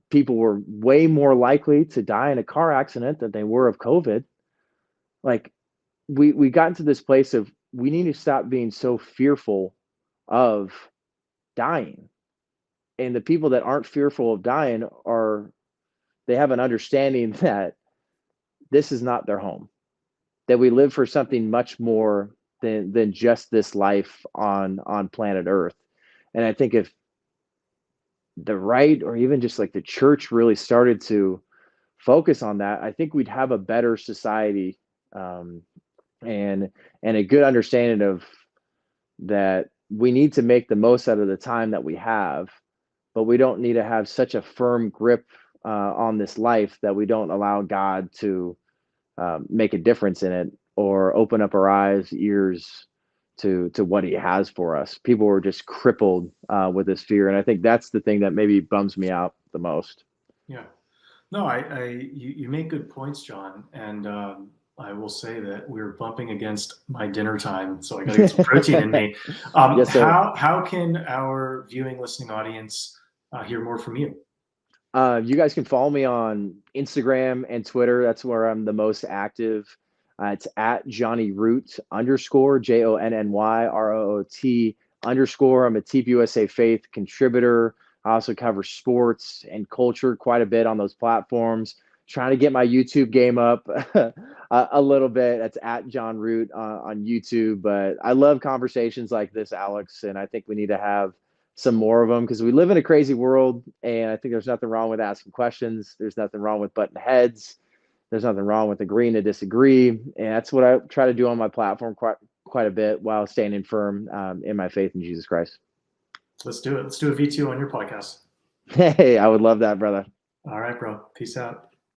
People were way more likely to die in a car accident than they were of COVID. Like we got into this place of we need to stop being so fearful of dying. And the people that aren't fearful of dying are they have an understanding that this is not their home, that we live for something much more than just this life on planet Earth. And I think if the right or even just like the church really started to focus on that, I think we'd have a better society, um, and a good understanding of that we need to make the most out of the time that we have, but we don't need to have such a firm grip on this life that we don't allow God to make a difference in it or open up our eyes, ears to what He has for us. People were just crippled with this fear, and I think that's the thing that maybe bums me out the most.
Yeah. No, you make good points, John. And I will say that we're bumping against my dinner time, so I got to get some protein in me.
Yes, sir.
How can our viewing, listening audience hear more from you?
You guys can follow me on Instagram and Twitter. That's where I'm the most active. It's at Johnny Root underscore JONNYROOT underscore. I'm a TPUSA Faith contributor. I also cover sports and culture quite a bit on those platforms. Trying to get my YouTube game up a little bit. That's at Jon Root on YouTube. But I love conversations like this, Alex, and I think we need to have some more of them because we live in a crazy world, and I think there's nothing wrong with asking questions. There's nothing wrong with butting heads. There's nothing wrong with agreeing to disagree, and that's what I try to do on my platform quite a bit while standing firm in my faith in Jesus Christ.
Let's do it. Let's do a V2 on your podcast.
Hey, I would love that, brother.
All right, bro. Peace out.